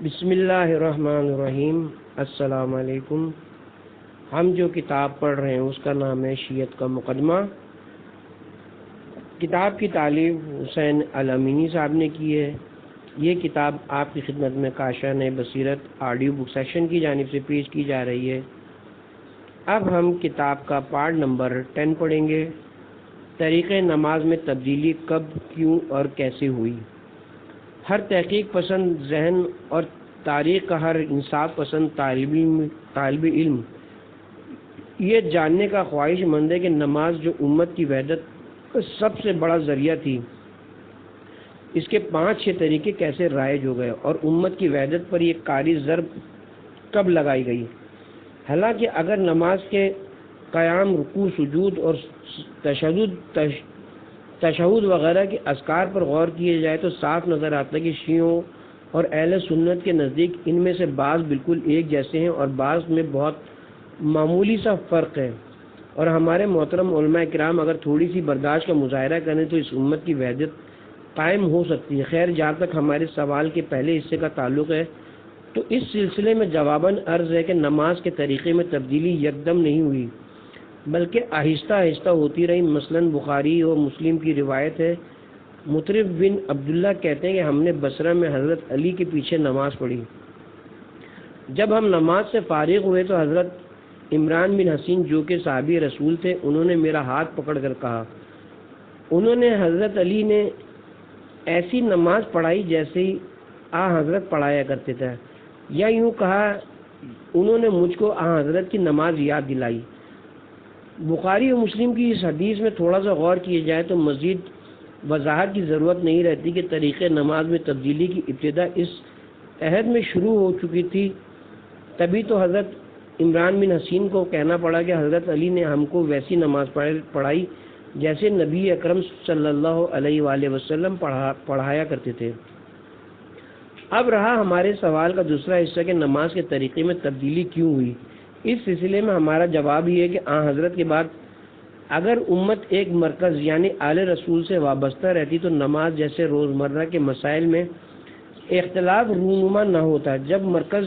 بسم اللہ الرحمن الرحیم۔ السلام علیکم۔ ہم جو کتاب پڑھ رہے ہیں اس کا نام ہے شیعت کا مقدمہ۔ کتاب کی تالیف حسین الامینی صاحب نے کی ہے۔ یہ کتاب آپ کی خدمت میں کاشان بصیرت آڈیو بک سیکشن کی جانب سے پیش کی جا رہی ہے۔ اب ہم کتاب کا پارٹ نمبر 10 پڑھیں گے۔ طریقۂ نماز میں تبدیلی کب، کیوں اور کیسے ہوئی؟ ہر تحقیق پسند ذہن اور تاریخ کا ہر انصاف پسند طالب علم یہ جاننے کا خواہش مند ہے کہ نماز جو امت کی وحدت کا سب سے بڑا ذریعہ تھی، اس کے 5-6 طریقے کیسے رائج ہو گئے اور امت کی وحدت پر یہ کاری ضرب کب لگائی گئی۔ حالانکہ اگر نماز کے قیام، رکوع، سجود اور تشہد وغیرہ کے اذکار پر غور کیے جائے تو صاف نظر آتا ہے کہ شیعوں اور اہل سنت کے نزدیک ان میں سے بعض بالکل ایک جیسے ہیں اور بعض میں بہت معمولی سا فرق ہے، اور ہمارے محترم علماء کرام اگر تھوڑی سی برداشت کا مظاہرہ کریں تو اس امت کی وحدت قائم ہو سکتی ہے۔ خیر، جہاں تک ہمارے سوال کے پہلے حصے کا تعلق ہے تو اس سلسلے میں جواباً عرض ہے کہ نماز کے طریقے میں تبدیلی یکدم نہیں ہوئی بلکہ آہستہ آہستہ ہوتی رہی۔ مثلاً بخاری اور مسلم کی روایت ہے، مطرف بن عبداللہ کہتے ہیں کہ ہم نے بصرہ میں حضرت علی کے پیچھے نماز پڑھی۔ جب ہم نماز سے فارغ ہوئے تو حضرت عمران بن حسین جو کہ صحابی رسول تھے، انہوں نے میرا ہاتھ پکڑ کر کہا، انہوں نے حضرت علی نے ایسی نماز پڑھائی جیسے آ حضرت پڑھایا کرتے تھے، یا یوں کہا انہوں نے مجھ کو آ حضرت کی نماز یاد دلائی۔ بخاری اور مسلم کی اس حدیث میں تھوڑا سا غور کیے جائے تو مزید وضاحت کی ضرورت نہیں رہتی کہ طریقۂ نماز میں تبدیلی کی ابتدا اس عہد میں شروع ہو چکی تھی۔ تبھی تو حضرت عمران بن حسین کو کہنا پڑا کہ حضرت علی نے ہم کو ویسی نماز پڑھائی جیسے نبی اکرم صلی اللہ علیہ وآلہ وسلم پڑھایا کرتے تھے۔ اب رہا ہمارے سوال کا دوسرا حصہ کہ نماز کے طریقے میں تبدیلی کیوں ہوئی۔ اس سلسلے میں ہمارا جواب یہ ہے کہ آن حضرت کے بعد اگر امت ایک مرکز یعنی آل رسول سے وابستہ رہتی تو نماز جیسے روزمرہ کے مسائل میں اختلاف رونما نہ ہوتا۔ جب مرکز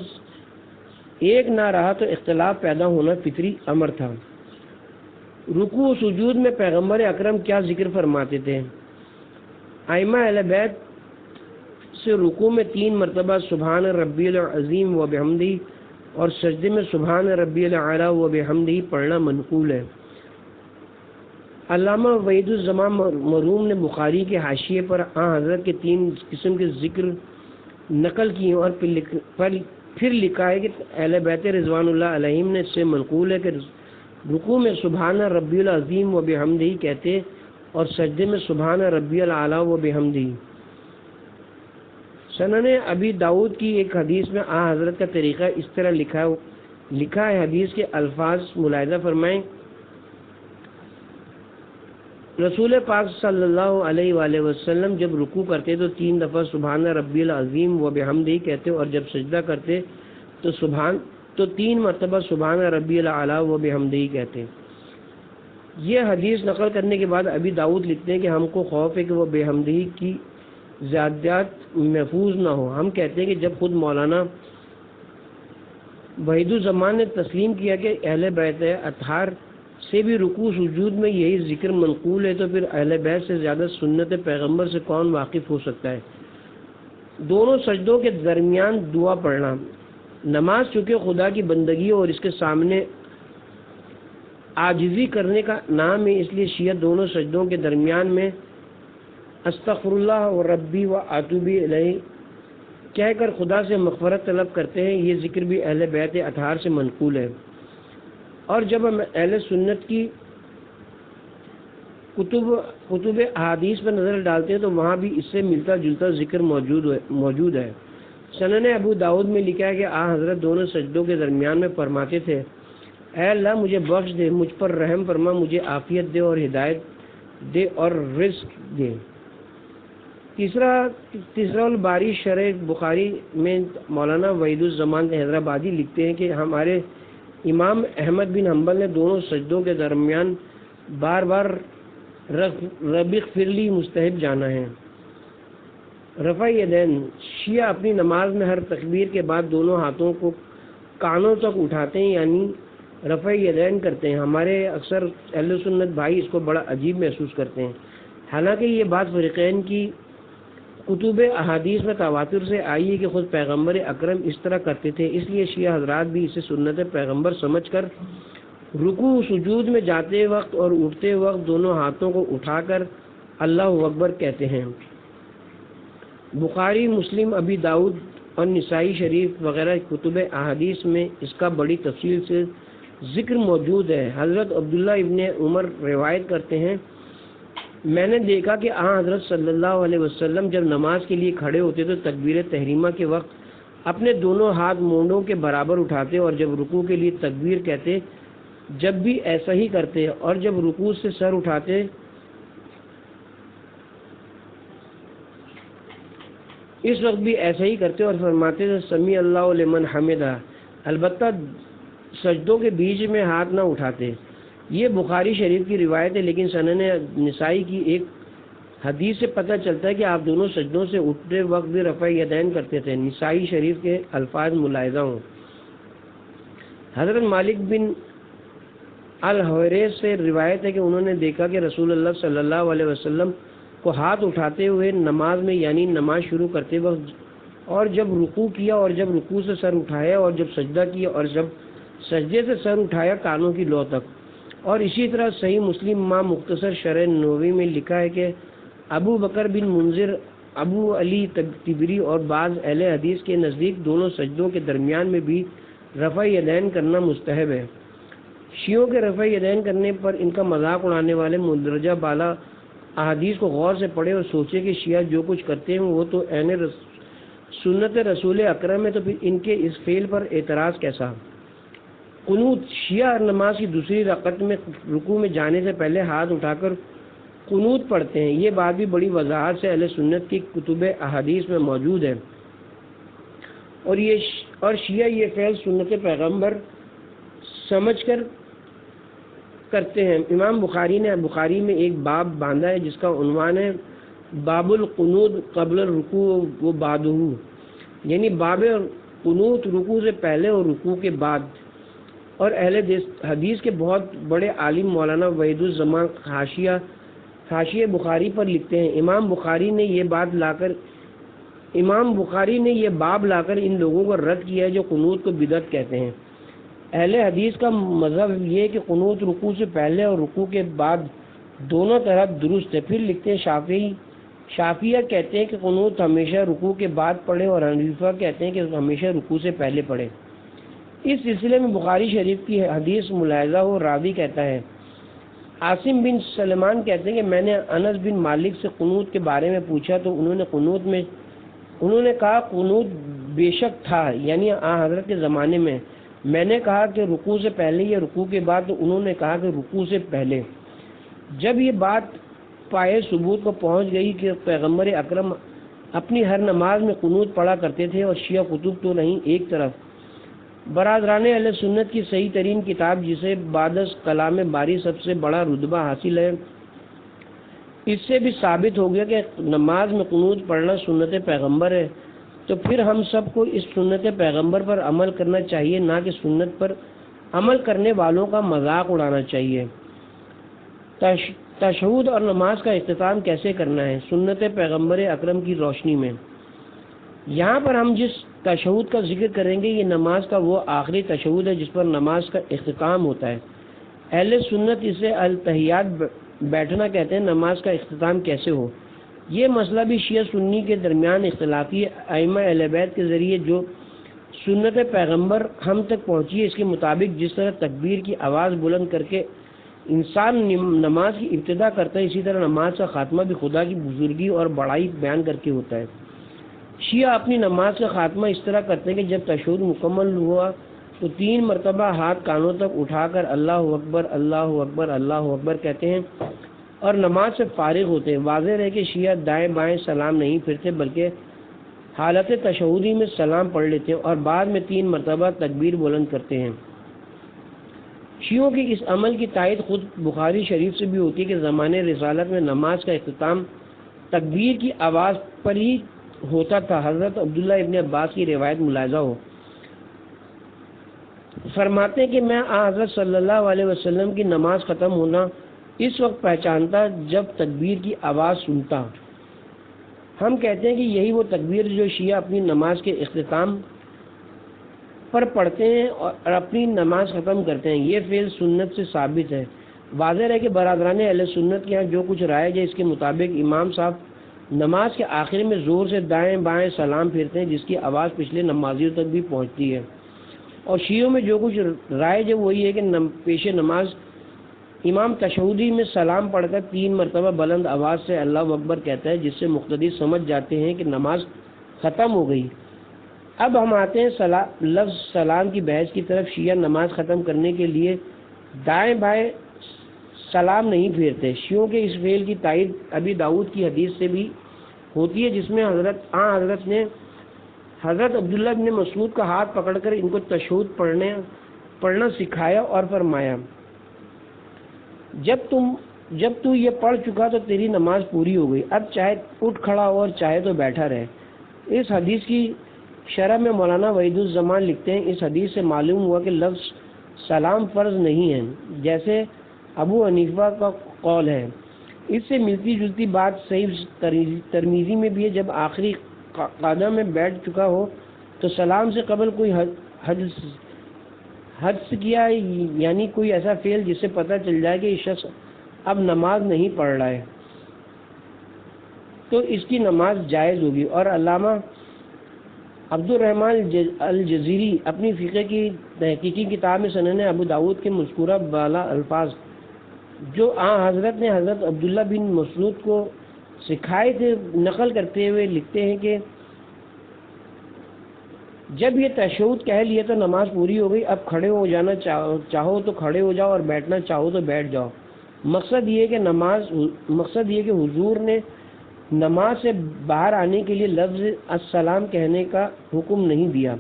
ایک نہ رہا تو اختلاف پیدا ہونا فطری امر تھا۔ رکوع و سجود میں پیغمبر اکرم کیا ذکر فرماتے تھے؟ ائمہ اہل بیت سے رکوع میں 3 مرتبہ سبحان ربی العظیم و بحمدہ اور سجدے میں سبحان ربی الاعلی و بحمدہ پڑھنا منقول ہے۔ علامہ وحید الزمان مرحوم نے بخاری کے حاشیے پر حضرت کے 3 قسم کے ذکر نقل کیے اور پھر لکھا ہے کہ اہل بیت رضوان اللہ علیہم نے اس سے منقول ہے کہ رکوع میں سبحان ربی العظیم و بحمدہ کہتے اور سجدے میں سبحان ربی الاعلی و بحمدہ۔ سنن ابی داؤد کی ایک حدیث میں حضرت کا طریقہ اس طرح لکھا ہے، حدیث کے الفاظ ملاحظہ فرمائیں۔ رسول پاک صلی اللہ علیہ وآلہ وسلم جب رکوع کرتے تو 3 دفعہ سبحان ربی العظیم و بحمدہ کہتے اور جب سجدہ کرتے تو 3 مرتبہ سبحان ربی الاعلی و بحمدہ کہتے۔ یہ حدیث نقل کرنے کے بعد ابی داؤد لکھتے ہیں کہ ہم کو خوف ہے کہ وہ بحمدہ کی زیادات محفوظ نہ ہو۔ ہم کہتے ہیں کہ جب خود مولانا وحید الزمان نے تسلیم کیا کہ اہل بیت اطہار سے بھی رکوع سجود میں یہی ذکر منقول ہے تو پھر اہل بیت سے زیادہ سنت پیغمبر سے کون واقف ہو سکتا ہے؟ دونوں سجدوں کے درمیان دعا پڑھنا۔ نماز چونکہ خدا کی بندگی اور اس کے سامنے عاجزی کرنے کا نام ہے، اس لیے شیعہ دونوں سجدوں کے درمیان میں استغفر اللہ و ربی و اتوب الیہ کہہ کر خدا سے مغفرت طلب کرتے ہیں۔ یہ ذکر بھی اہل بیت اطہار سے منقول ہے، اور جب ہم اہل سنت کی کتب احادیث پر نظر ڈالتے ہیں تو وہاں بھی اس سے ملتا جلتا ذکر موجود ہے۔ سنن ابو داؤد میں لکھا ہے کہ حضرت دونوں سجدوں کے درمیان میں فرماتے تھے، اے اللہ مجھے بخش دے، مجھ پر رحم فرما، مجھے عافیت دے اور ہدایت دے اور رزق دے۔ تیسرا الباری شرح بخاری میں مولانا وحید الزمان حیدرآبادی لکھتے ہیں کہ ہمارے امام احمد بن حنبل نے دونوں سجدوں کے درمیان بار بار رب اغفر لی مستحب جانا ہے۔ رفع یدین، شیعہ اپنی نماز میں ہر تکبیر کے بعد دونوں ہاتھوں کو کانوں تک اٹھاتے ہیں، یعنی رفع یدین کرتے ہیں۔ ہمارے اکثر اہل سنت بھائی اس کو بڑا عجیب محسوس کرتے ہیں، حالانکہ یہ بات فریقین کی کتب احادیث میں تواتر سے آئی ہے کہ خود پیغمبر اکرم اس طرح کرتے تھے، اس لیے شیعہ حضرات بھی اسے سنت پیغمبر سمجھ کر رکوع سجود میں جاتے وقت اور اٹھتے وقت دونوں ہاتھوں کو اٹھا کر اللہ اکبر کہتے ہیں۔ بخاری، مسلم، ابی داؤد اور نسائی شریف وغیرہ کتب احادیث میں اس کا بڑی تفصیل سے ذکر موجود ہے۔ حضرت عبداللہ ابن عمر روایت کرتے ہیں، میں نے دیکھا کہ حضرت صلی اللہ علیہ وسلم جب نماز کے لیے کھڑے ہوتے تو تکبیر تحریمہ کے وقت اپنے دونوں ہاتھ مونڈوں کے برابر اٹھاتے اور جب رکوع کے لیے تکبیر کہتے جب بھی ایسا ہی کرتے، اور جب رکوع سے سر اٹھاتے اس وقت بھی ایسا ہی کرتے اور فرماتے تھے سمیع اللہ لمن حمدہ، البتہ سجدوں کے بیچ میں ہاتھ نہ اٹھاتے۔ یہ بخاری شریف کی روایت ہے، لیکن سنن نسائی کی ایک حدیث سے پتہ چلتا ہے کہ آپ دونوں سجدوں سے اٹھتے وقت بھی رفع یدین کرتے تھے۔ نسائی شریف کے الفاظ ملاحظہ ہوں۔ حضرت مالک بن الحویرث سے روایت ہے کہ انہوں نے دیکھا کہ رسول اللہ صلی اللہ علیہ وسلم کو ہاتھ اٹھاتے ہوئے نماز میں، یعنی نماز شروع کرتے وقت، اور جب رکوع کیا اور جب رکوع سے سر اٹھایا اور جب سجدہ کیا اور جب سجدے سے سر اٹھایا کانوں کی لو تک۔ اور اسی طرح صحیح مسلم مختصر شرح نووی میں لکھا ہے کہ ابو بکر بن منذر، ابو علی تبری اور بعض اہل حدیث کے نزدیک دونوں سجدوں کے درمیان میں بھی رفع یدین کرنا مستحب ہے۔ شیعوں کے رفع یدین کرنے پر ان کا مذاق اڑانے والے مندرجہ بالا احادیث کو غور سے پڑھے اور سوچے کہ شیعہ جو کچھ کرتے ہیں وہ تو عین سنت رسول اکرم ہے، تو پھر ان کے اس فعل پر اعتراض کیسا؟ قنوت، شیعہ نماز کی دوسری رکعت میں رکوع میں جانے سے پہلے ہاتھ اٹھا کر قنوت پڑھتے ہیں۔ یہ بات بھی بڑی وضاحت سے اہل سنت کی کتب احادیث میں موجود ہے، اور شیعہ یہ فعل سنت پیغمبر سمجھ کر کرتے ہیں۔ امام بخاری نے بخاری میں ایک باب باندھا ہے جس کا عنوان ہے باب القنوت قبل الرکوع و بعدہ، یعنی باب قنوت رکوع سے پہلے اور رکوع کے بعد۔ اور اہل حدیث کے بہت بڑے عالم مولانا وحید الزمان حاشیہ بخاری پر لکھتے ہیں، امام بخاری نے یہ باب لا کر ان لوگوں کو رد کیا ہے جو قنوت کو بدعت کہتے ہیں۔ اہل حدیث کا مذہب یہ ہے کہ قنوت رکوع سے پہلے اور رکوع کے بعد دونوں طرح درست ہے۔ پھر لکھتے ہیں شافعیہ کہتے ہیں کہ قنوت ہمیشہ رکوع کے بعد پڑھے اور حنیفہ کہتے ہیں کہ ہمیشہ رکوع سے پہلے پڑھے۔ اس سلسلے میں بخاری شریف کی حدیث ملاحظہ ہو، راوی کہتا ہے عاصم بن سلمان کہتے ہیں کہ میں نے انس بن مالک سے قنوت کے بارے میں پوچھا تو انہوں نے کہا قنوت بے شک تھا، یعنی حضرت کے زمانے میں۔ میں نے کہا کہ رکوع سے پہلے یا رکوع کے بعد، تو انہوں نے کہا کہ رکوع سے پہلے۔ جب یہ بات پائے ثبوت کو پہنچ گئی کہ پیغمبر اکرم اپنی ہر نماز میں قنوت پڑھا کرتے تھے اور شیعہ کتب تو نہیں ایک طرف، برادران اہل سنت کی صحیح ترین کتاب جسے بعد از کلام باری سب سے بڑا رتبہ حاصل ہے، اس سے بھی ثابت ہو گیا کہ نماز میں قنوت پڑھنا سنت پیغمبر ہے، تو پھر ہم سب کو اس سنت پیغمبر پر عمل کرنا چاہیے، نہ کہ سنت پر عمل کرنے والوں کا مذاق اڑانا چاہیے۔ تشہد اور نماز کا اختتام کیسے کرنا ہے سنت پیغمبر اکرم کی روشنی میں؟ یہاں پر ہم جس تشہد کا ذکر کریں گے یہ نماز کا وہ آخری تشہد ہے جس پر نماز کا اختتام ہوتا ہے۔ اہل سنت اسے التحیات بیٹھنا کہتے ہیں۔ نماز کا اختتام کیسے ہو، یہ مسئلہ بھی شیعہ سنی کے درمیان اختلافی ہے۔ ائمہ اہل بیت کے ذریعے جو سنت پیغمبر ہم تک پہنچی ہے، اس کے مطابق جس طرح تکبیر کی آواز بلند کر کے انسان نماز کی ابتدا کرتا ہے، اسی طرح نماز کا خاتمہ بھی خدا کی بزرگی اور بڑائی بیان کر کے ہوتا ہے۔ شیعہ اپنی نماز کا خاتمہ اس طرح کرتے ہیں کہ جب تشہد مکمل ہوا تو 3 مرتبہ ہاتھ کانوں تک اٹھا کر اللہ اکبر اللہ اکبر اللہ اکبر کہتے ہیں اور نماز سے فارغ ہوتے ہیں۔ واضح ہے کہ شیعہ دائیں بائیں سلام نہیں پھرتے بلکہ حالت تشہدی میں سلام پڑھ لیتے ہیں اور بعد میں 3 مرتبہ تکبیر بلند کرتے ہیں۔ شیعوں کی اس عمل کی تائید خود بخاری شریف سے بھی ہوتی ہے کہ زمانے رسالت میں نماز کا اختتام تکبیر کی آواز پر ہی ہوتا تھا حضرت عبداللہ ابن عباس کی روایت ملاحظہ ہو۔ فرماتے ہیں کہ میں حضرت صلی اللہ علیہ وسلم کی نماز ختم ہونا اس وقت پہچانتا جب تکبیر کی آواز سنتا۔ ہم کہتے ہیں کہ یہی وہ تکبیر جو شیعہ اپنی نماز کے اختتام پر پڑھتے ہیں اور اپنی نماز ختم کرتے ہیں۔ یہ فعل سنت سے ثابت ہے۔ واضح ہے کہ برادران اہل سنت کے یہاں جو کچھ رائج ہے اس کے مطابق امام صاحب نماز کے آخر میں زور سے دائیں بائیں سلام پھیرتے ہیں، جس کی آواز پچھلے نمازیوں تک بھی پہنچتی ہے، اور شیعوں میں جو کچھ رائج ہے وہی ہے کہ پیش نماز امام تشہدی میں سلام پڑھ کر 3 مرتبہ بلند آواز سے اللہ اکبر کہتا ہے، جس سے مقتدی سمجھ جاتے ہیں کہ نماز ختم ہو گئی۔ اب ہم آتے ہیں لفظ سلام کی بحث کی طرف۔ شیعہ نماز ختم کرنے کے لیے دائیں بائیں سلام نہیں پھیرتے۔ شیعوں کے اس فعل کی تائید ابی داؤد کی حدیث سے بھی ہوتی ہے، جس میں حضرت نے حضرت عبداللہ بن مسعود کا ہاتھ پکڑ کر ان کو تشہد پڑھنا سکھایا اور فرمایا، جب تو یہ پڑھ چکا تو تیری نماز پوری ہو گئی، اب چاہے اٹھ کھڑا ہو اور چاہے تو بیٹھا رہے۔ اس حدیث کی شرح میں مولانا وحید الزمان لکھتے ہیں، اس حدیث سے معلوم ہوا کہ لفظ سلام فرض نہیں ہے، جیسے ابو حنیفہ کا قول ہے۔ اس سے ملتی جلتی بات صحیح ترمذی میں بھی ہے، جب آخری قعدہ میں بیٹھ چکا ہو تو سلام سے قبل کوئی حدث کیا، یعنی کوئی ایسا فعل جس سے پتہ چل جائے کہ یہ شخص اب نماز نہیں پڑھ رہا ہے، تو اس کی نماز جائز ہوگی۔ اور علامہ عبد الرحمن الجزیری اپنی فقہ کی تحقیقی کتاب میں سنن ابو داؤد کے مذکورہ بالا الفاظ جو حضرت نے حضرت عبداللہ بن مسعود کو سکھائے تھے نقل کرتے ہوئے لکھتے ہیں کہ جب یہ تشہد کہہ لیا تو نماز پوری ہو گئی، اب کھڑے ہو جانا چاہو تو کھڑے ہو جاؤ اور بیٹھنا چاہو تو بیٹھ جاؤ۔ مقصد یہ کہ حضور نے نماز سے باہر آنے کے لیے لفظ السلام کہنے کا حکم نہیں دیا۔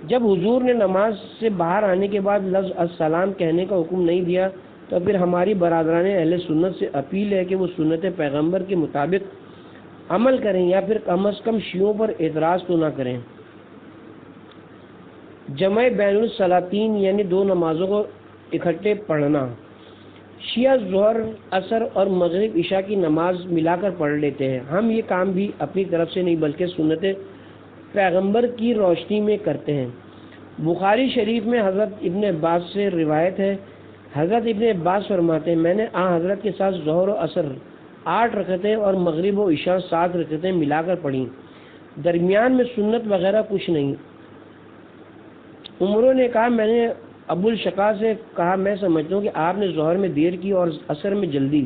جب حضور نے نماز سے باہر آنے کے بعد لفظ السلام کہنے کا حکم نہیں دیا تو پھر ہماری برادران اہل سنت سے اپیل ہے کہ وہ سنت پیغمبر کے مطابق عمل کریں، یا پھر کم از کم شیعوں پر اعتراض تو نہ کریں۔ جمع بین الصلاتین یعنی 2 نمازوں کو اکٹھے پڑھنا۔ شیعہ ظہر، عصر اور مغرب عشاء کی نماز ملا کر پڑھ لیتے ہیں۔ ہم یہ کام بھی اپنی طرف سے نہیں بلکہ سنت پیغمبر کی روشنی میں کرتے ہیں۔ بخاری شریف میں حضرت ابن عباس سے روایت ہے، حضرت ابن عباس فرماتے ہیں، میں نے حضرت کے ساتھ ظہر و عصر 8 رکعتیں اور مغرب و عشاء 7 رکعتیں ملا کر پڑھیں، درمیان میں سنت وغیرہ کچھ نہیں۔ عمروں نے کہا، میں نے ابو الشقا سے کہا، میں سمجھتا ہوں کہ آپ نے ظہر میں دیر کی اور عصر میں جلدی،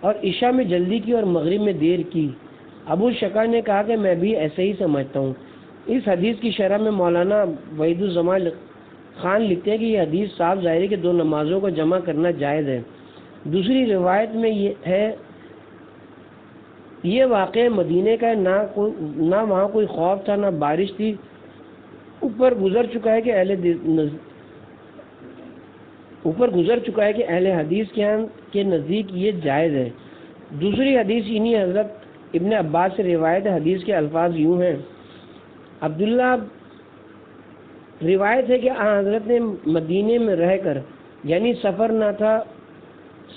اور عشاء میں جلدی کی اور مغرب میں دیر کی۔ ابو الشقا نے کہا کہ میں بھی ایسے ہی سمجھتا ہوں۔ اس حدیث کی شرح میں مولانا وحید الزمان خان لکھتے ہیں کہ یہ حدیث صاف ظاہر ہے کہ 2 نمازوں کو جمع کرنا جائز ہے۔ دوسری روایت میں یہ واقعہ مدینے کا نہ وہاں کوئی خوف تھا نہ بارش تھی، اوپر گزر چکا ہے کہ اہل حدیث کے نزدیک یہ جائز ہے۔ دوسری حدیث انہی حضرت ابن عباس سے روایت ہے۔ حدیث کے الفاظ یوں ہیں، عبداللہ روایت ہے کہ حضرت نے مدینے میں رہ کر، یعنی سفر نہ تھا،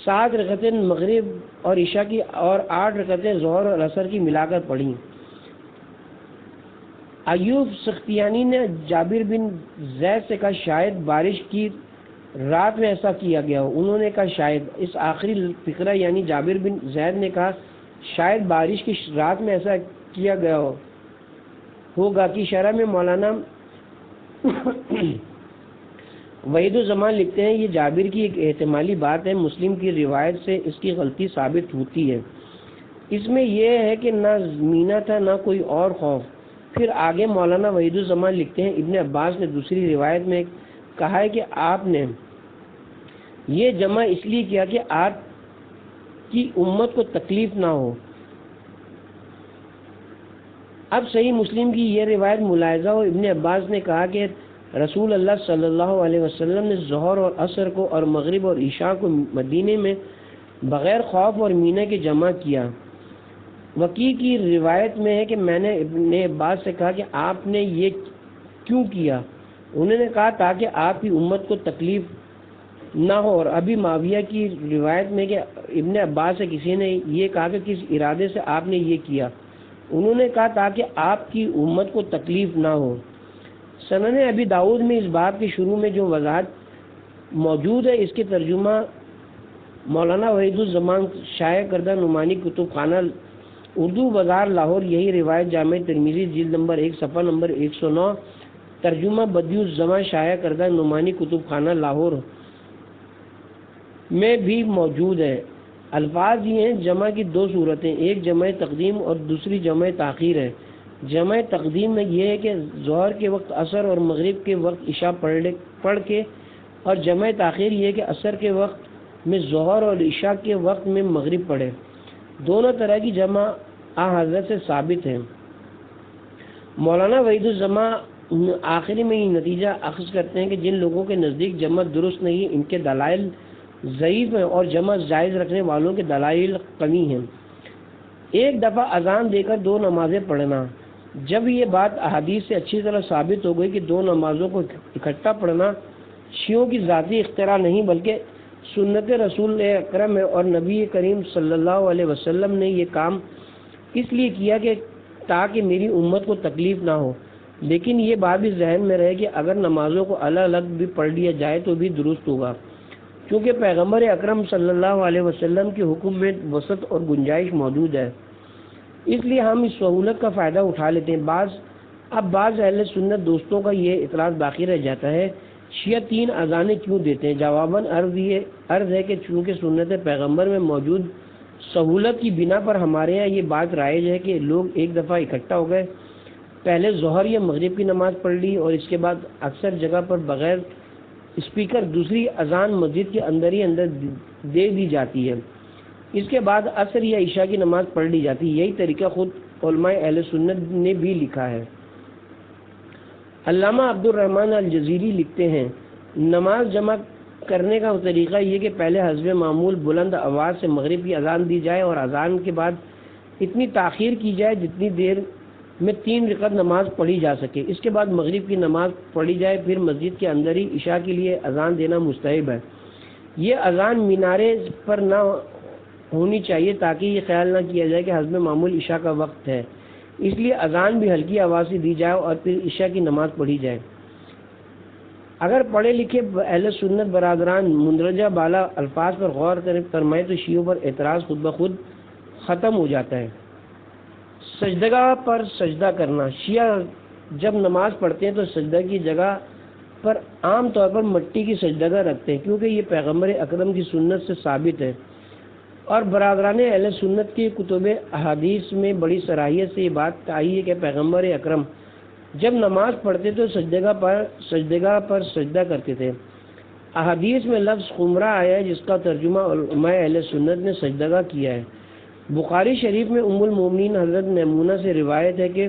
7 رکعتیں مغرب اور عشاء کی اور 8 رکعتیں ظہر اور عصر کی ملا کر پڑھیں۔ ایوب سختیانی نے جابر بن زید سے کہا شاید بارش کی رات میں ایسا کیا گیا ہو۔ انہوں نے کہا شاید۔ اس آخری فقرہ یعنی جابر بن زید نے کہا شاید بارش کی رات میں ایسا کیا گیا ہوگا کی شرح میں مولانا وحید الزمان لکھتے ہیں، یہ جابر کی ایک احتمالی بات ہے، مسلم کی روایت سے اس کی غلطی ثابت ہوتی ہے۔ اس میں یہ ہے کہ نہ زمینہ تھا نہ کوئی اور خوف۔ پھر آگے مولانا وحید الزمان لکھتے ہیں، ابن عباس نے دوسری روایت میں کہا ہے کہ آپ نے یہ جمع اس لیے کیا کہ آپ کی امت کو تکلیف نہ ہو۔ اب صحیح مسلم کی یہ روایت ملاحظہ ہو، ابن عباس نے کہا کہ رسول اللہ صلی اللہ علیہ وسلم نے ظہر اور عصر کو اور مغرب اور عشاء کو مدینے میں بغیر خوف اور مینا کے جمع کیا۔ وکی کی روایت میں ہے کہ میں نے ابن عباس سے کہا کہ آپ نے یہ کیوں کیا؟ انہوں نے کہا تاکہ آپ کی امت کو تکلیف نہ ہو۔ اور ابھی معاویہ کی روایت میں کہ ابن عباس سے کسی نے یہ کہا کہ کس ارادے سے آپ نے یہ کیا؟ انہوں نے کہا تاکہ آپ کی امت کو تکلیف نہ ہو۔ سنن ابی داؤد میں اس باب کے شروع میں جو وضاحت موجود ہے اس کے ترجمہ مولانا وحید الزمان شائع کردہ نعمانی کتب خانہ اردو بازار لاہور، یہی روایت جامع ترمذی جلد نمبر 1 صفحہ نمبر 109، ترجمہ بدیع الزمان شائع کردہ نعمانی کتب خانہ لاہور میں بھی موجود ہے۔ الفاظ یہ ہیں، جمع کی دو صورتیں، ایک جمع تقدیم اور دوسری جمع تاخیر ہے۔ جمع تقدیم میں یہ ہے کہ ظہر کے وقت عصر اور مغرب کے وقت عشاء پڑھ کے، اور جمع تاخیر یہ ہے کہ عصر کے وقت میں ظہر اور عشاء کے وقت میں مغرب پڑھے۔ دونوں طرح کی جمع حضرت سے ثابت ہے۔ مولانا وحید الزمان آخری میں یہ نتیجہ اخذ کرتے ہیں کہ جن لوگوں کے نزدیک جمع درست نہیں، ان کے دلائل ضعیف ہیں اور جمع جائز رکھنے والوں کے دلائل قوی ہیں۔ ایک دفعہ اذان دے کر دو نمازیں پڑھنا، جب یہ بات احادیث سے اچھی طرح ثابت ہو گئی کہ دو نمازوں کو اکٹھا پڑھنا شیعوں کی ذاتی اختراع نہیں بلکہ سنت رسول اکرم ہے، اور نبی کریم صلی اللہ علیہ وسلم نے یہ کام اس لیے کیا کہ تاکہ میری امت کو تکلیف نہ ہو، لیکن یہ بات بھی ذہن میں رہے کہ اگر نمازوں کو الگ الگ بھی پڑھ لیا جائے تو بھی درست ہوگا، کیونکہ پیغمبر اکرم صلی اللہ علیہ وسلم کے حکم میں وسعت اور گنجائش موجود ہے، اس لیے ہم اس سہولت کا فائدہ اٹھا لیتے ہیں۔ بعض اہل سنت دوستوں کا یہ اعتراض باقی رہ جاتا ہے، شیعہ 3 اذانیں کیوں دیتے ہیں؟ جواباً عرض ہے کہ چونکہ سنت پیغمبر میں موجود سہولت کی بنا پر ہمارے ہاں یہ بات رائج ہے کہ لوگ ایک دفعہ اکٹھا ہو گئے، پہلے ظہر یا مغرب کی نماز پڑھ لی اور اس کے بعد اکثر جگہ پر بغیر اسپیکر دوسری اذان مسجد کے اندر ہی اندر دے دی جاتی ہے، اس کے بعد عصر یا عشاء کی نماز پڑھ لی جاتی ہے۔ یہی طریقہ خود علماء اہل سنت نے بھی لکھا ہے۔ علامہ عبد الرحمن الجزیری لکھتے ہیں، نماز جمع کرنے کا طریقہ یہ کہ پہلے حسب معمول بلند آواز سے مغرب کی اذان دی جائے اور اذان کے بعد اتنی تاخیر کی جائے جتنی دیر میں 3 رکعت نماز پڑھی جا سکے، اس کے بعد مغرب کی نماز پڑھی جائے، پھر مسجد کے اندر ہی عشاء کے لیے اذان دینا مستحب ہے۔ یہ اذان مینارے پر نہ ہونی چاہیے تاکہ یہ خیال نہ کیا جائے کہ حسب معمول عشاء کا وقت ہے، اس لیے اذان بھی ہلکی آواز سے دی جائے اور پھر عشاء کی نماز پڑھی جائے۔ اگر پڑھے لکھے اہل سنت برادران مندرجہ بالا الفاظ پر غور فرمائے تو شیعوں پر اعتراض خود بخود ختم ہو جاتا ہے۔ سجدگاہ پر سجدہ کرنا، شیعہ جب نماز پڑھتے ہیں تو سجدہ کی جگہ پر عام طور پر مٹی کی سجدگاہ رکھتے ہیں، کیونکہ یہ پیغمبر اکرم کی سنت سے ثابت ہے، اور برادران اہل سنت کی کتب احادیث میں بڑی صراحت سے یہ بات آئی ہے کہ پیغمبر اکرم جب نماز پڑھتے تو سجدگاہ پر سجدہ کرتے تھے۔ احادیث میں لفظ خمرہ آیا ہے جس کا ترجمہ علماء اہل سنت نے سجدگاہ کیا ہے۔ بخاری شریف میں ام المومنین حضرت میمونہ سے روایت ہے کہ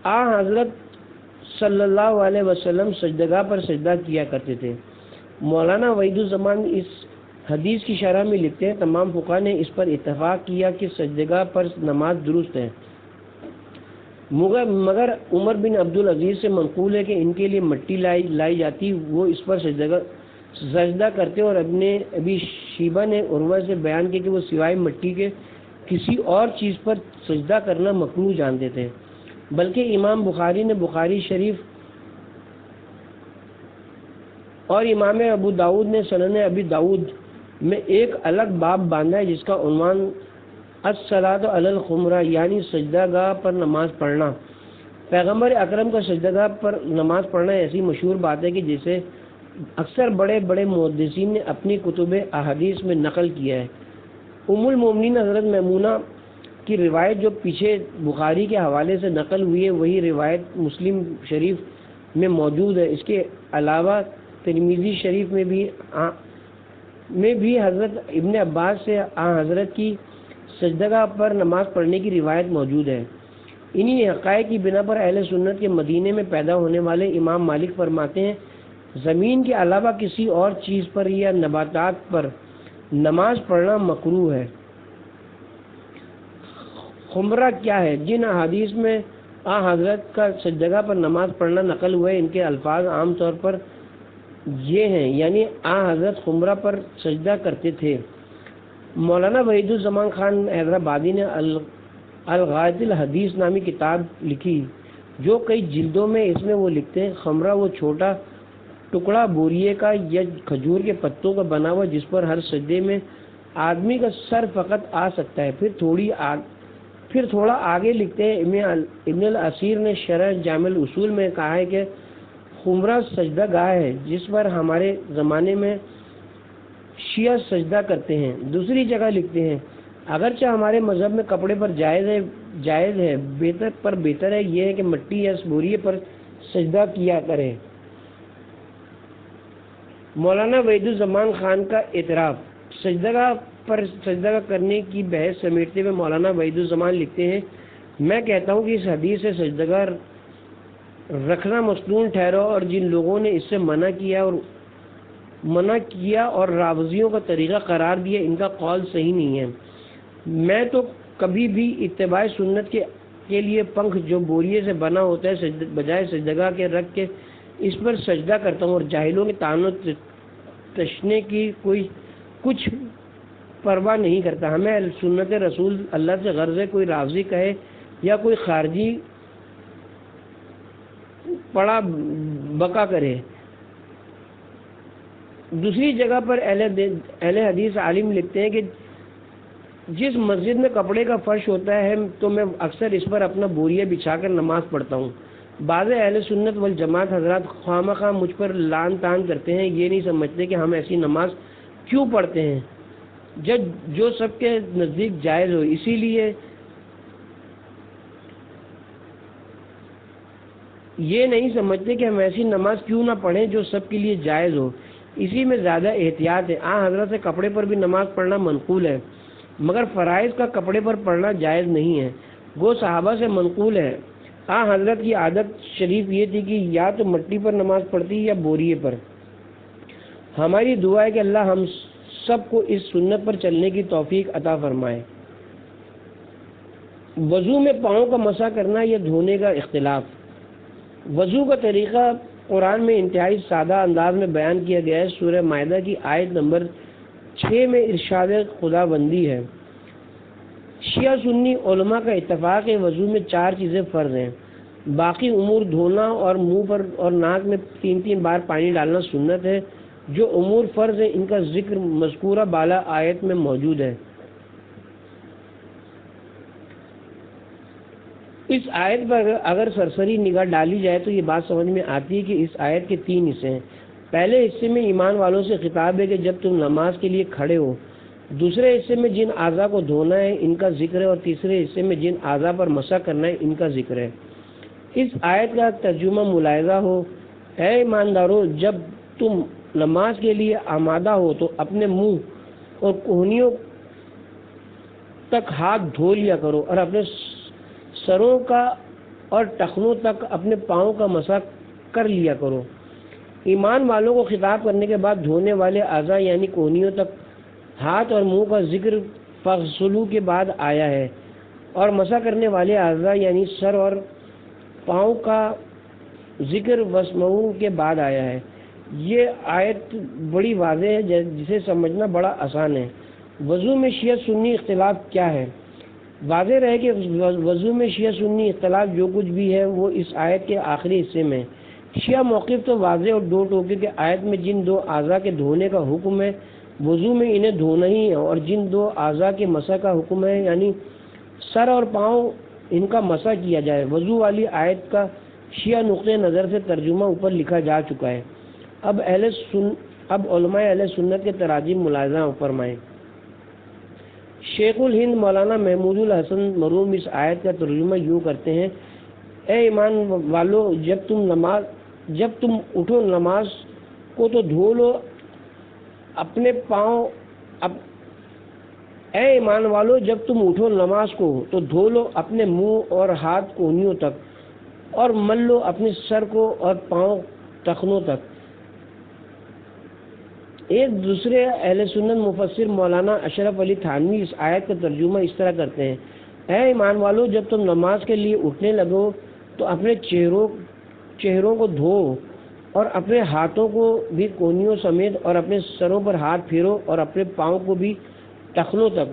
حضرت صلی اللہ علیہ وسلم سجدگاہ پر سجدہ کیا کرتے تھے۔ مولانا وحید الزمان اس حدیث کی شرح میں لکھتے ہیں، تمام فقہا نے اس پر اتفاق کیا کہ سجدگاہ پر نماز درست ہے، مگر عمر بن عبدالعزیز سے منقول ہے کہ ان کے لیے مٹی لائی جاتی، وہ اس پر سجدہ کرتے، اور ابی شیبہ نے عروہ سے بیان کیا کہ وہ سوائے مٹی کے کسی اور چیز پر سجدہ کرنا مکروہ جانتے تھے۔ بلکہ امام بخاری نے بخاری شریف اور امام ابو داؤد نے سنن ابی داؤد میں ایک الگ باب باندھا ہے جس کا عنوان الصلاۃ علی الخمرہ، یعنی سجدہ گاہ پر نماز پڑھنا۔ پیغمبر اکرم کا سجدہ گاہ پر نماز پڑھنا ایسی مشہور بات ہے کہ جسے اکثر بڑے بڑے محدثین نے اپنی کتب احادیث میں نقل کیا ہے۔ ام المومنین حضرت میمونہ کی روایت جو پیچھے بخاری کے حوالے سے نقل ہوئی ہے وہی روایت مسلم شریف میں موجود ہے۔ اس کے علاوہ ترمذی شریف میں بھی حضرت ابن عباس سے حضرت کی سجدگاہ پر نماز پڑھنے کی روایت موجود ہے۔ انہی حقائق کی بنا پر اہل سنت کے مدینے میں پیدا ہونے والے امام مالک فرماتے ہیں، زمین کے علاوہ کسی اور چیز پر یا نباتات پر نماز پڑھنا مکروہ ہے۔ خمرہ کیا ہے؟ جن احادیث میں حضرت کا سجدگاہ پر نماز پڑھنا نقل ہوئے ان کے الفاظ عام طور پر یہ ہیں، یعنی حضرت خمرہ پر سجدہ کرتے تھے۔ مولانا وحید الزمان خان حیدرآبادی نے الغائط الحدیث نامی کتاب لکھی جو کئی جلدوں میں، اس میں وہ لکھتے ہیں خمرہ وہ چھوٹا ٹکڑا بوریے کا یا کھجور کے پتوں کا بنا ہوا جس پر ہر سجدے میں آدمی کا سر فقط آ سکتا ہے۔ پھر تھوڑا آگے لکھتے ہیں ابن الاسیر نے شرح جامع الاصول میں کہا ہے کہ خمرہ سجدہ گاہ ہے جس پر ہمارے زمانے میں شیعہ سجدہ کرتے ہیں۔ دوسری جگہ لکھتے ہیں اگرچہ ہمارے مذہب میں کپڑے پر جائز ہے بہتر ہے یہ ہے کہ مٹی یا بوریے پر سجدہ کیا کرے۔ مولانا وحید الزمان خان کا اعتراف۔ سجدہ پر سجدہ کرنے کی بحث سمیٹتے ہوئے مولانا وحید الزمان لکھتے ہیں میں کہتا ہوں کہ اس حدیث سے سجدہ رکھنا مصنون ٹھہرا اور جن لوگوں نے اس سے منع کیا اور راوزیوں کا طریقہ قرار دیا ان کا قول صحیح نہیں ہے۔ میں تو کبھی بھی اتباع سنت کے لیے پنکھ جو بوریے سے بنا ہوتا ہے بجائے سجدگاہ کے رکھ کے اس پر سجدہ کرتا ہوں اور جاہلوں کے طعن و تشنے کی کچھ پرواہ نہیں کرتا۔ ہمیں سنت رسول اللہ سے غرض ہے کوئی راوزی کہے یا کوئی خارجی پڑا بکا کرے۔ دوسری جگہ پر اہل حدیث عالم لکھتے ہیں کہ جس مسجد میں کپڑے کا فرش ہوتا ہے تو میں اکثر اس پر اپنا بوریہ بچھا کر نماز پڑھتا ہوں۔ بعض اہل سنت والجماعت حضرات خواہ مجھ پر لعن طعن کرتے ہیں، یہ نہیں سمجھتے کہ ہم ایسی نماز کیوں پڑھتے ہیں جو سب کے نزدیک جائز ہو، اسی لیے یہ نہیں سمجھتے کہ ہم ایسی نماز کیوں نہ پڑھیں جو سب کے لیے جائز ہو، اسی میں زیادہ احتیاط ہے۔ حضرت سے کپڑے پر بھی نماز پڑھنا منقول ہے مگر فرائض کا کپڑے پر پڑھنا جائز نہیں ہے، وہ صحابہ سے منقول ہے۔ حضرت کی عادت شریف یہ تھی کہ یا تو مٹی پر نماز پڑھتی یا بوریے پر۔ ہماری دعا ہے کہ اللہ ہم سب کو اس سنت پر چلنے کی توفیق عطا فرمائے۔ وضو میں پاؤں کا مسح کرنا یا دھونے کا اختلاف۔ وضو کا طریقہ قرآن میں انتہائی سادہ انداز میں بیان کیا گیا ہے۔ سورہ مائدہ کی آیت نمبر 6 میں ارشاد خداوندی ہے۔ شیعہ سنی علماء کا اتفاق ہے وضو میں 4 چیزیں فرض ہیں، باقی امور دھونا اور منہ پر اور ناک میں 3 بار پانی ڈالنا سنت ہے۔ جو امور فرض ہیں ان کا ذکر مذکورہ بالا آیت میں موجود ہے۔ اس آیت پر اگر سرسری نگاہ ڈالی جائے تو یہ بات سمجھ میں آتی ہے کہ اس آیت کے 3 حصے ہیں۔ پہلے حصے میں ایمان والوں سے خطاب ہے کہ جب تم نماز کے لیے کھڑے ہو، دوسرے حصے میں جن اعضاء کو دھونا ہے ان کا ذکر ہے اور تیسرے حصے میں جن اعضاء پر مسح کرنا ہے ان کا ذکر ہے۔ اس آیت کا ترجمہ ملاحظہ ہو، اے ایماندارو جب تم نماز کے لیے آمادہ ہو تو اپنے منہ اور کہنیوں تک ہاتھ دھو لیا کرو اور اپنے سروں کا اور ٹخنوں تک اپنے پاؤں کا مسح کر لیا کرو۔ ایمان والوں کو خطاب کرنے کے بعد دھونے والے اعضاء یعنی کہنیوں تک ہاتھ اور منہ کا ذکر فغسلوا کے بعد آیا ہے اور مسح کرنے والے اعضاء یعنی سر اور پاؤں کا ذکر وسمعوا کے بعد آیا ہے۔ یہ آیت بڑی واضح ہے جسے سمجھنا بڑا آسان ہے۔ وضو میں شیعہ سنی اختلاف کیا ہے؟ واضح رہے کہ وضو میں شیعہ سنی اختلاف جو کچھ بھی ہے وہ اس آیت کے آخری حصے میں۔ شیعہ موقف تو واضح اور دو ٹوکے کہ آیت میں جن 2 اعضاء کے دھونے کا حکم ہے وضو میں انہیں دھونا ہی ہے، اور جن 2 اعضاء کے مسح کا حکم ہے یعنی سر اور پاؤں ان کا مسح کیا جائے۔ وضو والی آیت کا شیعہ نقطۂ نظر سے ترجمہ اوپر لکھا جا چکا ہے۔ اب علماء اہل سنت کے تراجم ملاحظہ فرمائیں۔ شیخ الہند مولانا محمود الحسن مرحوم اس آیت کا ترجمہ یوں کرتے ہیں، اے ایمان والو جب تم اٹھو نماز کو تو دھو لو اپنے پاؤں اے ایمان والو جب تم اٹھو نماز کو تو دھو لو اپنے منہ اور ہاتھ کونیوں تک اور مل لو اپنے سر کو اور پاؤں ٹخنوں تک۔ ایک دوسرے اہل سنت مفسر مولانا اشرف علی تھانوی اس آیت کا ترجمہ اس طرح کرتے ہیں، اے ایمان والو جب تم نماز کے لیے اٹھنے لگو تو اپنے چہروں کو دھو اور اپنے ہاتھوں کو بھی کونیوں سمیت اور اپنے سروں پر ہاتھ پھیرو اور اپنے پاؤں کو بھی ٹخنوں تک۔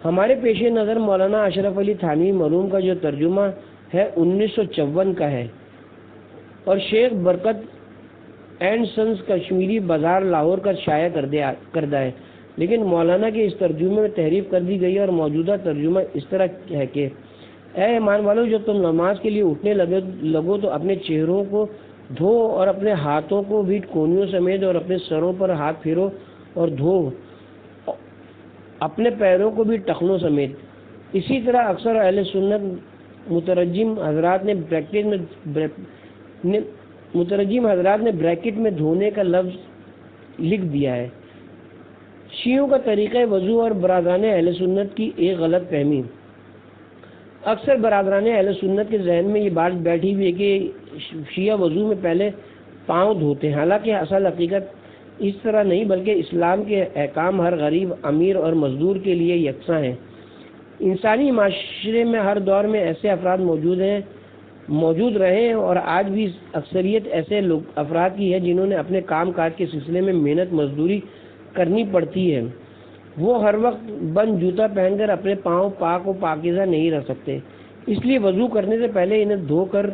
ہمارے پیش نظر مولانا اشرف علی تھانوی مرحوم کا جو ترجمہ ہے 1954 کا ہے اور شیخ برکت اینڈ سنز کشمیری بازار لاہور کا شائع کردہ ہے، لیکن مولانا کے اس ترجمے میں تحریف کر دی گئی اور موجودہ ترجمہ اس طرح ہے کہ اے ایمان والو جب تم نماز کے لیے اٹھنے لگو تو اپنے چہروں کو دھو اور اپنے ہاتھوں کو بھی کونیوں سمیت اور اپنے سروں پر ہاتھ پھیرو اور دھو اپنے پیروں کو بھی ٹخنوں سمیت۔ اسی طرح اکثر اہل سنت مترجم حضرات نے بریکٹ میں دھونے کا لفظ لکھ دیا ہے۔ شیعوں کا طریقہ وضو اور برادران اہل سنت کی ایک غلط فہمی۔ اکثر برادران اہل سنت کے ذہن میں یہ بات بیٹھی ہوئی ہے کہ شیعہ وضو میں پہلے پاؤں دھوتے ہیں، حالانکہ اصل حقیقت اس طرح نہیں، بلکہ اسلام کے احکام ہر غریب، امیر اور مزدور کے لیے یکساں ہیں۔ انسانی معاشرے میں ہر دور میں ایسے افراد موجود رہے ہیں اور آج بھی اکثریت ایسے افراد کی ہے جنہوں نے اپنے کام کاج کے سلسلے میں محنت مزدوری کرنی پڑتی ہے۔ وہ ہر وقت بند جوتا پہن کر اپنے پاؤں پاک و پاکیزہ نہیں رکھ سکتے، اس لیے وضو کرنے سے پہلے انہیں دھو کر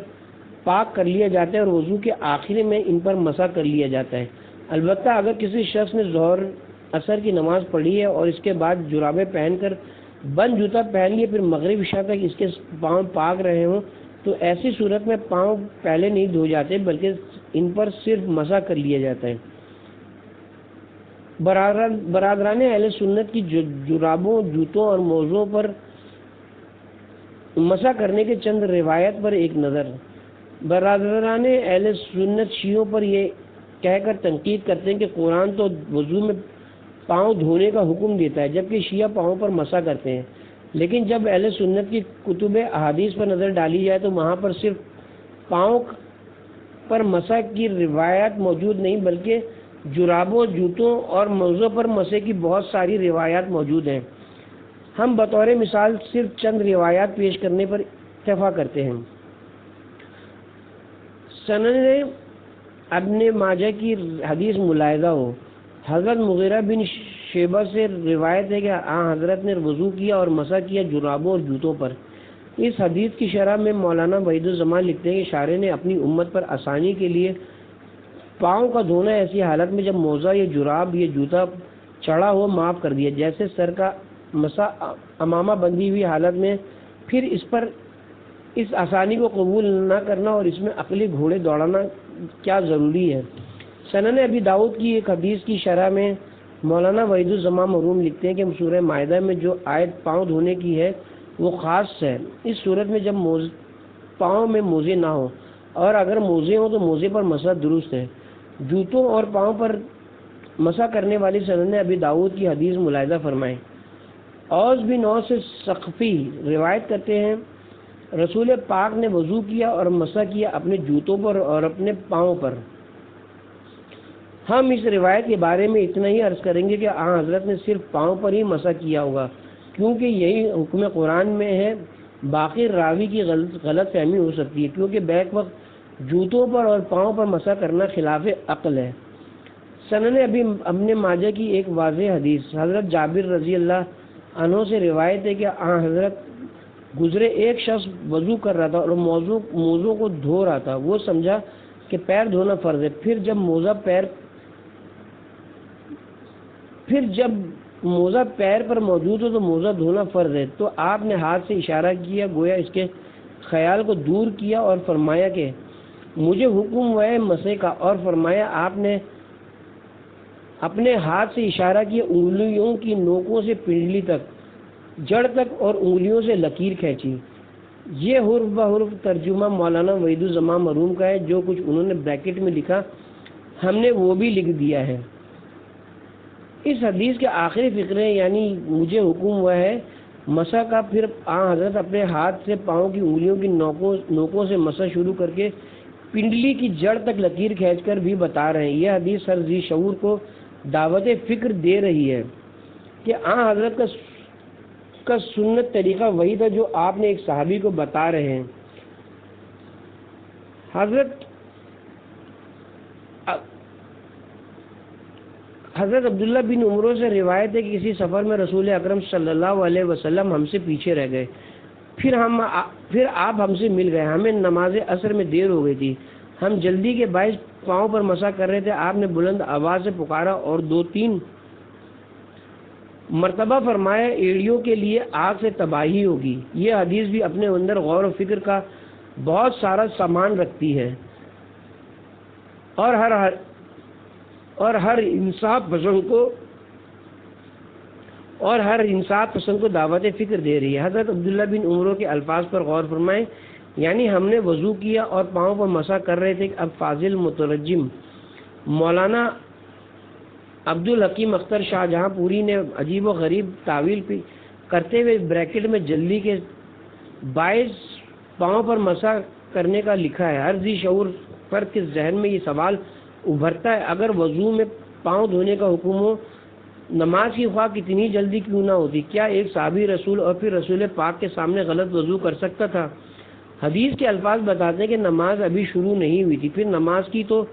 پاک کر لیا جاتا ہے اور وضو کے آخر میں ان پر مسح کر لیا جاتا ہے۔ البتہ اگر کسی شخص نے ظہر عصر کی نماز پڑھی ہے اور اس کے بعد جرابیں پہن کر بند جوتا پہن لیے، پھر مغرب عشاء تک اس کے پاؤں پاک رہے ہوں، تو ایسی صورت میں پاؤں پہلے نہیں دھو جاتے بلکہ ان پر صرف مسح کر لیا جاتا ہے۔ برادران اہل سنت کی جرابوں، جوتوں اور موزوں پر مسح کرنے کے چند روایت پر ایک نظر۔ برادران اہل سنت شیعوں پر یہ کہہ کر تنقید کرتے ہیں کہ قرآن تو وضو میں پاؤں دھونے کا حکم دیتا ہے جبکہ شیعہ پاؤں پر مسح کرتے ہیں، لیکن جب اہل سنت کی کتب احادیث پر نظر ڈالی جائے تو وہاں پر صرف پاؤں پر مسح کی روایت موجود نہیں بلکہ جرابوں، جوتوں اور موزوں پر مسح کی بہت ساری روایات موجود ہیں۔ ہم بطور مثال صرف چند روایات پیش کرنے پر اکتفا کرتے ہیں۔ سنن ابن ماجہ کی حدیث ملاحظہ ہو، حضرت مغیرہ بن شعبہ سے روایت ہے کہ حضرت نے وضو کیا اور مسح کیا جرابوں اور جوتوں پر۔ اس حدیث کی شرح میں مولانا وحید الزمان لکھتے ہیں کہ شارع نے اپنی امت پر آسانی کے لیے پاؤں کا دھونا ایسی حالت میں جب موزہ یا جراب یا جوتا چڑھا ہو معاف کر دیا، جیسے سر کا مسح امامہ بندھی ہوئی حالت میں، پھر اس آسانی کو قبول نہ کرنا اور اس میں عقلی گھوڑے دوڑانا کیا ضروری ہے۔ سنن ابی داؤد کی ایک حدیث کی شرح میں مولانا وحید الزمان مرحوم لکھتے ہیں کہ سورہ مائدہ میں جو آیت پاؤں دھونے کی ہے وہ خاص ہے۔ اس صورت میں جب پاؤں میں موزے نہ ہوں اور اگر موزے ہوں تو موزے پر مسح درست ہے۔ جوتوں اور پاؤں پر مسح کرنے والی سنن ابی داؤد کی حدیث ملاحظہ فرمائیں۔ اوس بن اوس ثقفی روایت کرتے ہیں رسول پاک نے وضو کیا اور مسح کیا اپنے جوتوں پر اور اپنے پاؤں پر۔ ہم اس روایت کے بارے میں اتنا ہی عرض کریں گے کہ حضرت نے صرف پاؤں پر ہی مسح کیا ہوگا کیونکہ یہی حکم قرآن میں ہے، باقی راوی کی غلط فہمی ہو سکتی ہے کیونکہ بیک وقت جوتوں پر اور پاؤں پر مسح کرنا خلاف عقل ہے۔ سنن ابن ماجہ کی ایک واضح حدیث حضرت جابر رضی اللہ عنہ سے روایت ہے کہ حضرت گزرے ایک شخص وضو کر رہا تھا اور موزوں کو دھو رہا تھا، وہ سمجھا کہ پیر دھونا فرض ہے، پھر جب موزہ پیر پر موجود ہو تو موزہ دھونا فرض ہے، تو آپ نے ہاتھ سے اشارہ کیا گویا اس کے خیال کو دور کیا اور فرمایا کہ مجھے حکم ہوا ہے مسح کا، اور فرمایا آپ نے اپنے ہاتھ سے اشارہ کیا انگلیوں کی نوکوں سے پنڈلی تک، جڑ تک اور انگلیوں سے لکیر کھینچی۔ یہ حرف بحرف ترجمہ مولانا وحید الزمان مرحوم کا ہے، جو کچھ انہوں نے بریکٹ میں لکھا ہم نے وہ بھی لکھ دیا ہے۔ اس حدیث کے آخری فقرے یعنی مجھے حکم ہوا ہے مسح کا، پھر حضرت اپنے ہاتھ سے پاؤں کی انگلیوں کی نوکوں سے مسح شروع کر کے پنڈلی کی جڑ تک لکیر کھینچ کر بھی بتا رہے ہیں۔ یہ حدیث ہر ذی شعور کو دعوت فکر دے رہی ہے کہ حضرت کا کا سنت طریقہ وہی تھا جو آپ نے ایک صحابی کو بتا رہے ہیں۔ حضرت عبداللہ بن عمرو سے روایت ہے کہ کسی سفر میں رسول اکرم صلی اللہ علیہ وسلم ہم سے پیچھے رہ گئے، پھر آپ ہم سے مل گئے، ہمیں نماز عصر میں دیر ہو گئی تھی، ہم جلدی کے باعث پاؤں پر مسح کر رہے تھے، آپ نے بلند آواز سے پکارا اور 2-3 مرتبہ فرمایا ایڑیوں کے لیے آگ سے تباہی ہوگی۔ یہ حدیث بھی اپنے اندر غور و فکر کا بہت سارا سامان رکھتی ہے اور ہر انصاف پسند کو دعوت فکر دے رہی ہے۔ حضرت عبداللہ بن عمرو کے الفاظ پر غور فرمائیں، یعنی ہم نے وضو کیا اور پاؤں پر مسح کر رہے تھے۔ اب فاضل مترجم مولانا عبدالحکیم اختر شاہ جہاں پوری نے عجیب و غریب تعویل کرتے ہوئے بریکٹ میں جلدی کے باعث پاؤں پر مسح کرنے کا لکھا ہے۔ ہر ذی شعور فرد کے ذہن میں یہ سوال ابھرتا ہے، اگر وضو میں پاؤں دھونے کا حکم ہو، نماز کی خواہ کتنی جلدی کیوں نہ ہوتی؟ کیا ایک صحابی رسول اور پھر رسول پاک کے سامنے غلط وضو کر سکتا تھا؟ حدیث کے الفاظ بتاتے ہیں کہ نماز ابھی شروع نہیں ہوئی تھی، پھر نماز کی تو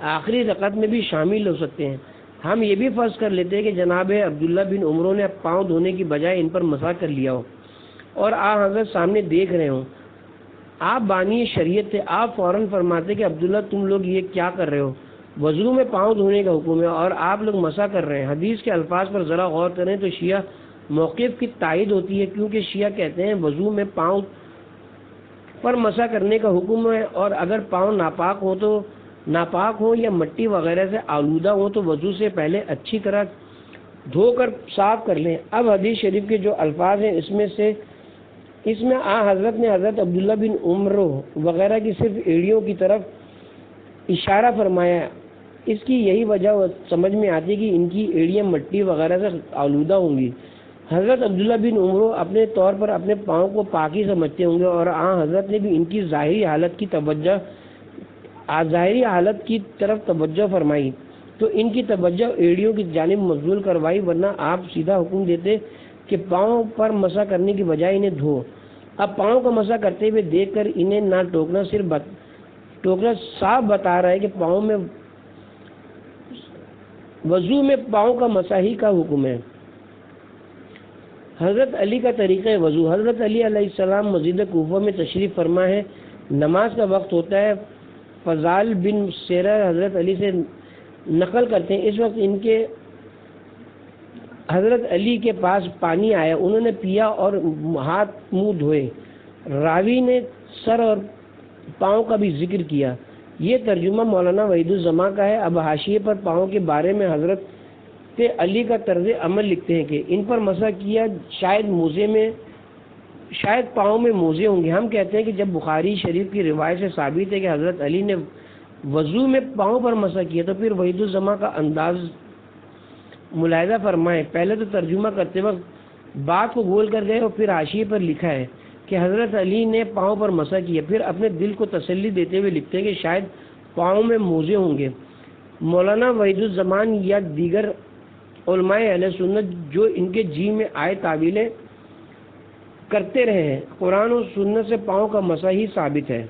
آخری رکعت میں بھی شامل ہو سکتے ہیں۔ ہم یہ بھی فرض کر لیتے ہیں کہ جناب عبداللہ بن عمرو نے پاؤں دھونے کی بجائے ان پر مسح کر لیا ہو اور حضرت سامنے دیکھ رہے ہوں۔ آپ بانی شریعت تھے، آپ فوراً فرماتے کہ عبداللہ تم لوگ یہ کیا کر رہے ہو؟ وضو میں پاؤں دھونے کا حکم ہے اور آپ لوگ مسح کر رہے ہیں۔ حدیث کے الفاظ پر ذرا غور کریں تو شیعہ موقف کی تائید ہوتی ہے، کیونکہ شیعہ کہتے ہیں وضو میں پاؤں پر مسح کرنے کا حکم ہے، اور اگر پاؤں ناپاک ہو یا مٹی وغیرہ سے آلودہ ہو تو وضو سے پہلے اچھی طرح دھو کر صاف کر لیں۔ اب حدیث شریف کے جو الفاظ ہیں اس میں حضرت نے حضرت عبداللہ بن عمرو وغیرہ کی صرف ایڑیوں کی طرف اشارہ فرمایا، اس کی یہی وجہ سمجھ میں آتی کہ ان کی ایڑیاں مٹی وغیرہ سے آلودہ ہوں گی۔ حضرت عبداللہ بن عمرو اپنے طور پر اپنے پاؤں کو پاکی سمجھتے ہوں گے، اور حضرت نے بھی ان کی ظاہری حالت کی طرف توجہ فرمائی تو ان کی توجہ ایڑیوں کی جانب مبذول کروائی، ورنہ آپ سیدھا حکم دیتے کہ پاؤں پر مسح کرنے کی بجائے انہیں دھو۔ اب پاؤں کا مسح کرتے ہوئے دیکھ کر انہیں نہ ٹوکنا صاف بتا رہا ہے کہ وضو میں پاؤں کا مسح ہی کا حکم ہے۔ حضرت علی کا طریقہ وضو۔ حضرت علی علیہ السلام مسجد کوفہ میں تشریف فرما ہے، نماز کا وقت ہوتا ہے۔ فضال بن سیرہ حضرت علی سے نقل کرتے ہیں، اس وقت ان کے حضرت علی کے پاس پانی آیا، انہوں نے پیا اور ہاتھ منہ دھوئے۔ راوی نے سر اور پاؤں کا بھی ذکر کیا۔ یہ ترجمہ مولانا وحید الزماں کا ہے۔ اب حاشیے پر پاؤں کے بارے میں حضرت علی کا طرز عمل لکھتے ہیں کہ ان پر مسح کیا، شاید پاؤں میں موزے ہوں گے۔ ہم کہتے ہیں کہ جب بخاری شریف کی روایت سے ثابت ہے کہ حضرت علی نے وضو میں پاؤں پر مسح کیا تو پھر وحید الزماں کا انداز ملاحظہ فرمائیں۔ پہلے تو ترجمہ کرتے وقت بات کو گول کر گئے اور پھر حاشیے پر لکھا ہے کہ حضرت علی نے پاؤں پر مسح کیا، پھر اپنے دل کو تسلی دیتے ہوئے لکھتے ہیں کہ شاید پاؤں میں موزے ہوں گے۔ مولانا وحید الزمان یا دیگر علماء اہل سنت جو ان کے جی میں آئے تعویلیں کرتے رہے ہیں، قرآن و سنت سے پاؤں کا مسح ہی ثابت ہے۔